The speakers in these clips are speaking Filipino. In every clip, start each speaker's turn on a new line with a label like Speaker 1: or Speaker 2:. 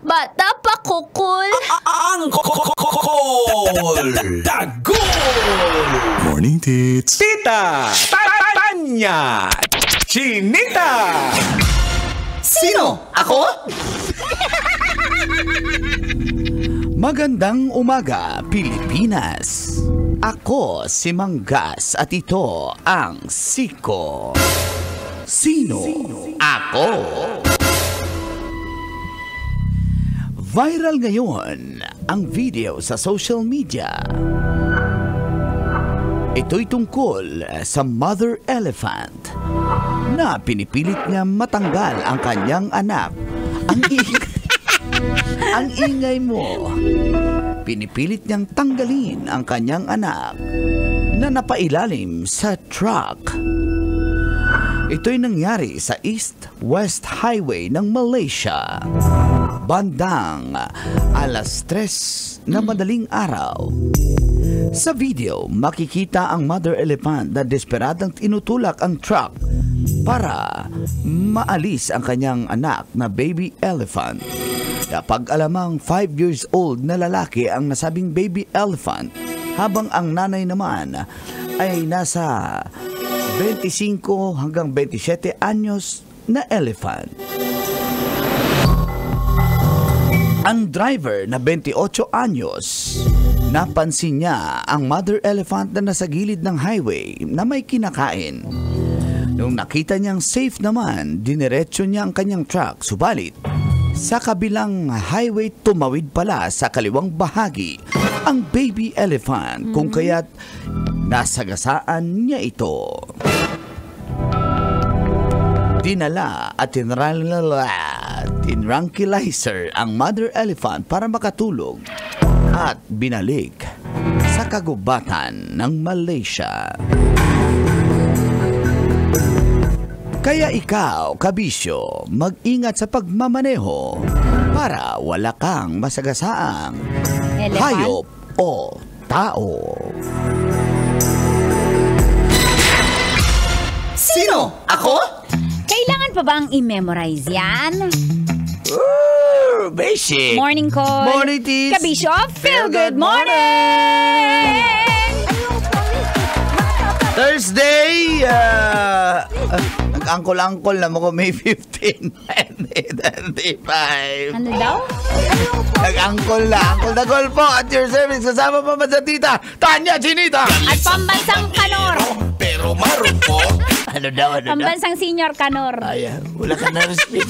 Speaker 1: Bata pa kukul.
Speaker 2: Ang kukul. Dagol.
Speaker 3: Morning, Tits.
Speaker 2: Tita. Tanya. Chinita.
Speaker 4: Sino? Ako?
Speaker 5: Magandang umaga, Pilipinas. Ako si Manggas at ito ang Siko. Sino? Ako. Viral ngayon ang video sa social media. Ito'y tungkol sa mother elephant na pinipilit niya matanggal ang kanyang anak. Ang ingay mo. Pinipilit niyang tanggalin ang kanyang anak na napailalim sa truck. Ito'y nangyari sa East-West Highway ng Malaysia. Bandang 3:00 na madaling araw. Sa video, makikita ang mother elephant na desperadang tinutulak ang truck para maalis ang kanyang anak na baby elephant. Napag-alamang 5 years old na lalaki ang nasabing baby elephant, habang ang nanay naman ay nasa 25 hanggang 27 anyos na elephant. Ang driver na 28 anyos, napansin niya ang mother elephant na nasa gilid ng highway na may kinakain. Nung nakita niyang safe naman, diniretso niya ang kanyang truck. Subalit, sa kabilang highway tumawid pala sa kaliwang bahagi ang baby elephant, kung kaya't nasagasaan niya ito. Dinala at tinranquilizer ang mother elephant para makatulog at binalik sa kagubatan ng Malaysia. Kaya ikaw, kabisyo, mag-ingat sa pagmamaneho para wala kang masagasaang hayop o tao.
Speaker 4: Sino? Ako?
Speaker 1: Kailangan pa bang i-memorize yan?
Speaker 5: Basic.
Speaker 1: Morning call.
Speaker 5: Morning, Tis.
Speaker 1: Kabisyo, feel good morning!
Speaker 5: Thursday, nag-angkol-angkol na mo ko May 15, 2025.
Speaker 1: Ano daw?
Speaker 5: Nag-angkol na gol po at your service. Kasama pa sa tita, Tanya Chinita.
Speaker 1: At pambansang kanor.
Speaker 2: Pero marupok.
Speaker 5: Ano daw?
Speaker 1: Pambansang senior kanor.
Speaker 5: Ay, wala ka na respect.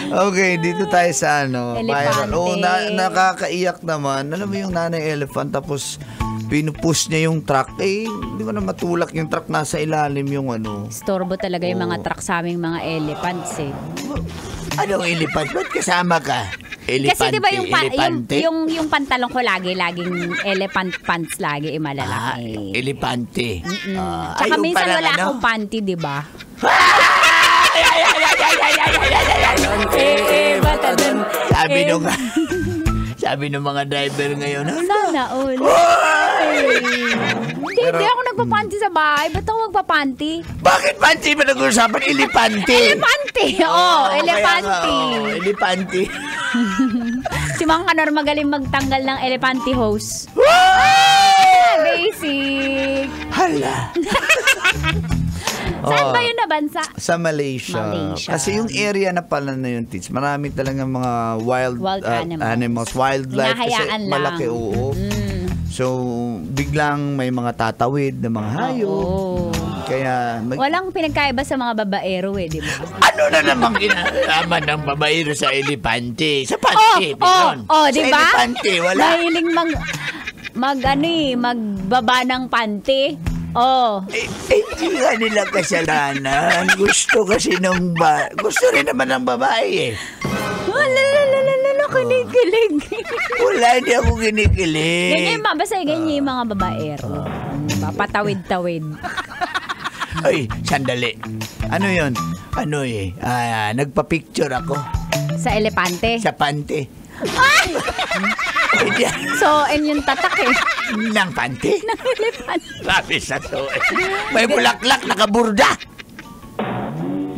Speaker 5: Okay, dito tayo sa
Speaker 1: Elepante.
Speaker 5: Nakakaiyak naman. Alam mo yung nanay elephant, tapos pinupush niya yung truck. Hindi ko na matulak yung truck, nasa ilalim yung
Speaker 1: Storbo talaga yung mga truck sa aming mga elephants eh.
Speaker 5: Anong elephant? Ba't kasama ka?
Speaker 1: Kasi
Speaker 5: Elepante,
Speaker 1: diba
Speaker 5: elepante?
Speaker 1: yung pantalon ko laging elephant pants lagi malalaki.
Speaker 5: Elepante.
Speaker 1: Tsaka minsan wala akong panty, diba?
Speaker 5: Sabi ng mga driver ngayon,
Speaker 1: sana all. Hindi ako nagpapanty sa bahay. Ba't ako magpapanty?
Speaker 5: bakit panty ba nag-uusapan? Elepante.
Speaker 1: Elepante! Elepante.
Speaker 5: Elepante.
Speaker 1: Si Mang Kanor magaling magtanggal ng elepante hose. Basic.
Speaker 5: Hala.
Speaker 1: Saan ba yun na bansa?
Speaker 5: Sa Malaysia. Kasi yung area na pala na yun, Tits, marami talagang mga wild animals, wildlife. Kasi
Speaker 1: Hinahayaan lang.
Speaker 5: malaki, oo. So, biglang may mga tatawid na mga hayop. Kaya
Speaker 1: walang pinagkaiba sa mga babaero di ba?
Speaker 5: ano na namang kinalaman ng babaero sa elepante? Sa panty.
Speaker 1: Di ba?
Speaker 5: Sa elepante, wala.
Speaker 1: Mahiling magbaba ng panty.
Speaker 5: Hindi nga nila kasalanan. Gusto kasi gusto rin naman ng babae eh.
Speaker 1: Kinikilig.
Speaker 5: Wala, hindi ako kinikilig.
Speaker 1: Ganyan basta ganyan yung mga babaero. Patawid-tawid.
Speaker 5: Ay, sandali. Ano yun? Nagpa-picture ako.
Speaker 1: Sa elepante?
Speaker 5: Sa panty.
Speaker 1: So, yung tatak eh.
Speaker 5: Ng panty?
Speaker 1: Ng elepante.
Speaker 5: Sabi sa to eh. May bulaklak, nakaburda.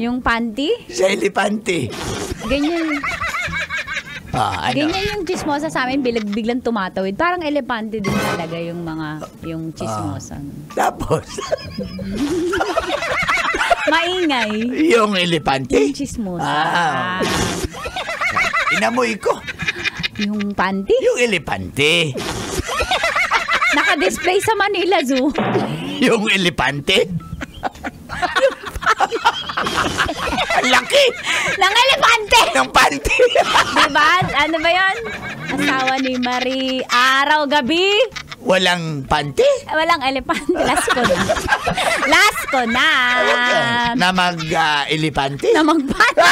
Speaker 1: Yung panty?
Speaker 5: Sa elepante.
Speaker 1: Ganyan.
Speaker 5: Ano?
Speaker 1: Ganyan yung chismosa sa amin, biglang tumatawid. Parang elepante din talaga yung chismosa.
Speaker 5: Tapos,
Speaker 1: Maingay.
Speaker 5: yung elepante.
Speaker 1: Yung chismosa.
Speaker 5: Inamoy ko.
Speaker 1: Yung panty?
Speaker 5: Yung elepante.
Speaker 1: Naka-display sa Manila Zoo.
Speaker 5: Yung elepante. Ang laki
Speaker 1: Ng elepante!
Speaker 5: ng panty.
Speaker 1: Diba? Ano ba yun? Asawa ni Marie. Araw, gabi.
Speaker 5: Walang panty?
Speaker 1: Walang elepante. Last ko na.
Speaker 5: Na mag-elepante?
Speaker 1: Na magpanty.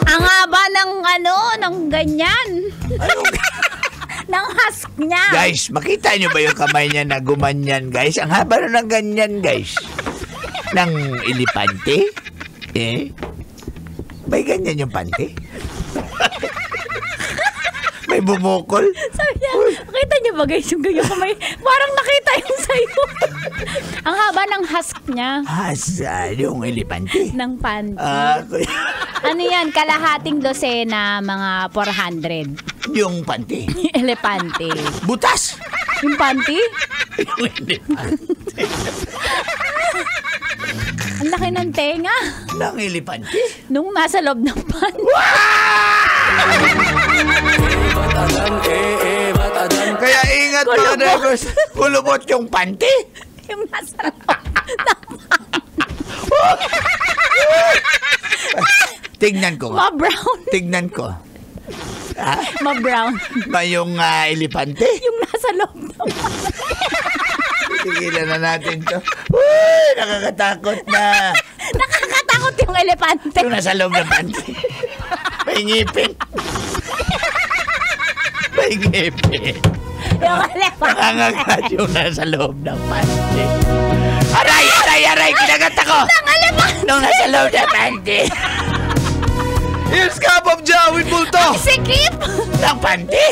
Speaker 1: Ang haba ng ganyan. Ng husk niya.
Speaker 5: Guys, makita nyo ba yung kamay niya na gumanyan, guys? Ang haba na ng ganyan, guys. Ng elepante? May ganyan yung panty? May bumukol?
Speaker 1: Sabi niya, nakita niyo ba guys yung ganyan kamay? Parang nakita yung sa'yo. Ang haba ng husk niya.
Speaker 5: Yung elepante?
Speaker 1: Ng panty.
Speaker 5: Kuya.
Speaker 1: Ano yan? Kalahating dosena, mga 400.
Speaker 5: Yung panty?
Speaker 1: Elepante.
Speaker 5: Butas!
Speaker 1: Yung panty?
Speaker 5: Yung elepante.
Speaker 1: Ang laki ng tenga.
Speaker 5: Ng elepante?
Speaker 1: Nung nasa loob ng panty.
Speaker 5: Kaya ingat mga drivers, kulubot yung panty.
Speaker 1: Yung nasa loob ng
Speaker 5: Tignan ko nga.
Speaker 1: ma-brown.
Speaker 5: Tignan ko.
Speaker 1: Ma-brown.
Speaker 5: Ba yung elepante?
Speaker 1: Yung nasa loob ng panty.
Speaker 5: Tigilan na natin to. Uy, nakakatakot na.
Speaker 1: Nakakatakot yung elepante.
Speaker 5: Yung nasa loob ng panty. May ngipin. May ngipin.
Speaker 1: Yung elepante.
Speaker 5: Nangangagat yung nasa loob ng panty. Aray! Kinagat ako!
Speaker 1: Ang elepante.
Speaker 5: Nung nasa loob ng panty.
Speaker 2: Here's Cup of Joe with Bulto.
Speaker 1: Sikip.
Speaker 5: Ng panty.